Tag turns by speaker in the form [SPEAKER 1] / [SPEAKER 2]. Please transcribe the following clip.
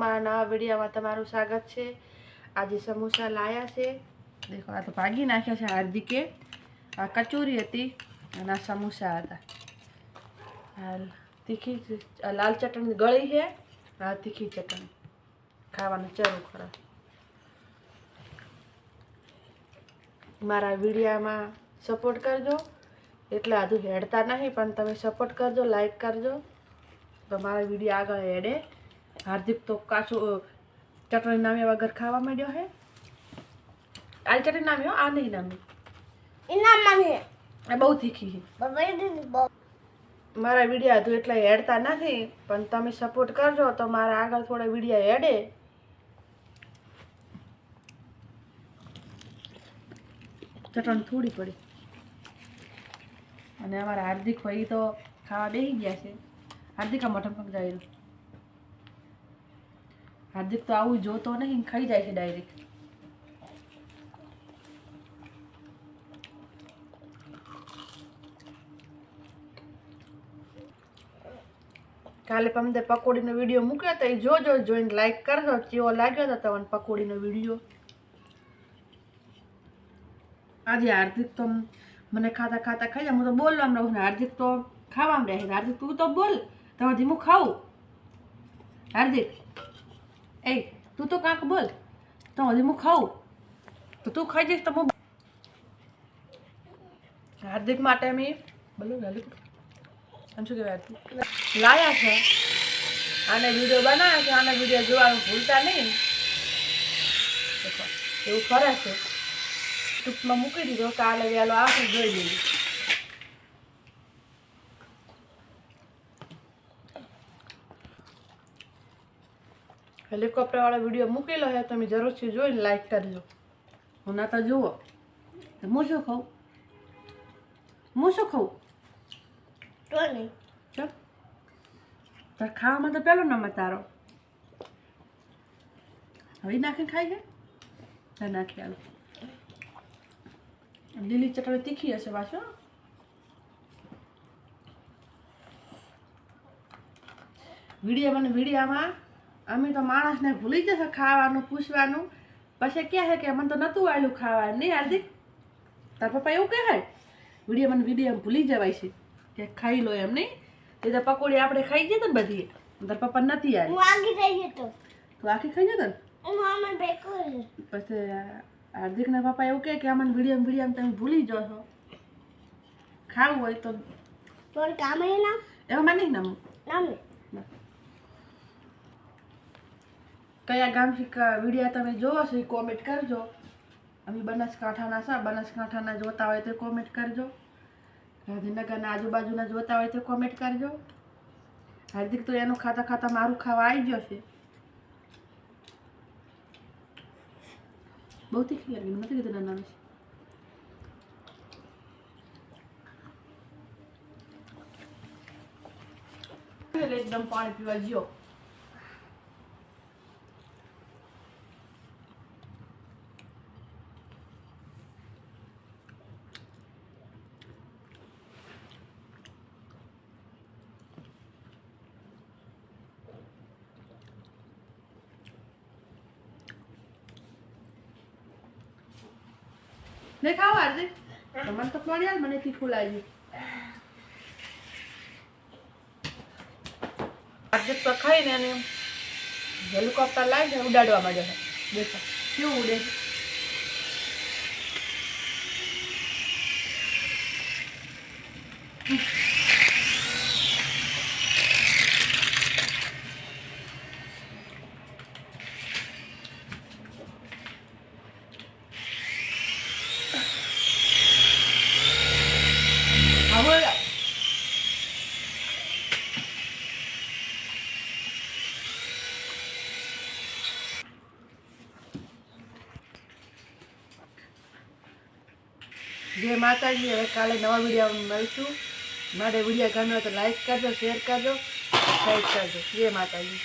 [SPEAKER 1] મારા નવા વિડીયોમાં તમારું સ્વાગત છે। આજે સમોસા લાયા છે। દેખો આ તો ભાગી નાખ્યા છે હાર્દિકે। આ કચોરી હતી અને આ સમોસા હતા। હાલ તીખી લાલ ચટણી ગળી છે, આ તીખી ચટણી ખાવાનું ચાલુ કરો। મારા વિડીયોમાં સપોર્ટ કરજો। એટલે આજુ હેડતા નહીં પણ તમે સપોર્ટ કરજો, લાઈક કરજો તો મારા વિડીયો આગળ હેડે। हार्दिक तो काचो चटनी नामे वगर खावा માંડ્યો है। आ चटनी नामे हो, आ नहीं नामे इना माने आ बहुत तीखी है। मारा वीडियो आधु એટલે હેડતા નથી પણ તમે સપોર્ટ કરજો તો મારા આગળ થોડા વિડિયો હેડે। ચટણી થોડી પડી અને અમારા હાર્દિક ભાઈ તો ખાવા બેહી ગયા છે। હાર્દિક આ મોઢા પગ જાય। हार्दिक तो आવું જોતો નહીં, ખાઈ જાય છે ડાયરેક્ટ। કાલે પમદે પકોડીનો વિડિયો મૂક્યો તો એ જોજો, જોઈને લાઈક કરજો કેવો લાગ્યો તો તમને પકોડીનો વિડિયો। આજે હાર્દિક તો મને ખાતા ખાતા ખાઈ જાય, હું તો બોલવામાં રહું ને હાર્દિક તો ખાવામાં રહે। હાર્દિક તું તો બોલ, તમારે ધીમું ખાવું। હાર્દિક ए तू तो काक बोल तो हजी मु खाऊ तो तू खाई जैस तो हार्दिक माटे में बोलो गाली अंशु के बात लाया है। आने वीडियो बनाया है, आने वीडियो જોવાનું ભૂલતા નહીં। देखो એવું કરે છે, ટૂંકમાં મૂકી દીધો, કાલે વેલો આવશે જોઈ લેજો। हेलिकॉप्टर वाला वीडियो मूकेलो है, તમે જરૂરથી જોઈને લાઈક કરજો। હું ના તો જુઓ તો હું શું ખાઉં, તો નહીં ચાલ તાર ખાવામાં તો પેલો નંબર તારો। હવે નાખીને ખાઈ છે તો નાખી આલો। લીલી ચટણી તીખી હશે પાછો। વિડીયામાં અમે તો માણસને ભૂલી જશે ખાવાનું પૂછવાનું, પછી કહે છે કે મને તો નહોતું આવ્યું ખાવા। નહીં હાર્દિક તાર પપ્પા એવું કહે વિડીયો ભૂલી જવાય છે કે ખાઈ લો એમ। નહીં તે તો પકોડી આપણે ખાઈ જતો ને બધી, તાર પપ્પા નથી આવી તું આખી ખાઈ જતો ને। પછી હાર્દિકના પપ્પા એવું કહે કે અમને વિડીયો તમે ભૂલી જાઓ છો, ખાવું હોય તો એમાં નહીં નામ। કયા ગામથી વિડીયો તમે જોવો છો એ કોમેન્ટ કરજો। અમે બનાસકાંઠાના છે, બનાસકાંઠાના જોતા હોય તો કોમેન્ટ કરજો। ગાંધીનગરના આજુબાજુના જોતા હોય તો કોમેન્ટ કરજો। હાર્દિક તો એનું ખાતા ખાતા મારું ખાવા આવી ગયો છે। બહુ તીખી લાગી, નથી કીધું નાના છે। એકદમ પાણી પીવા જ્યો। नहीं खाओ हार्दिक तो मन तो पानी यार मैंने तीखू लाई। हार्दिक तो खाई ने हेलिकॉप्टर लाई है उड़ाड़वा માંડ્યો છે। देखो क्यों उड़े जय माताजी। હવે કાલે નવા વિડીયોમાં મળશું। મારે વિડીયો ગમ્યો તો લાઈક કરજો, શેર કરજો, સબસ્ક્રાઈબ કરજો। જય માતાજી।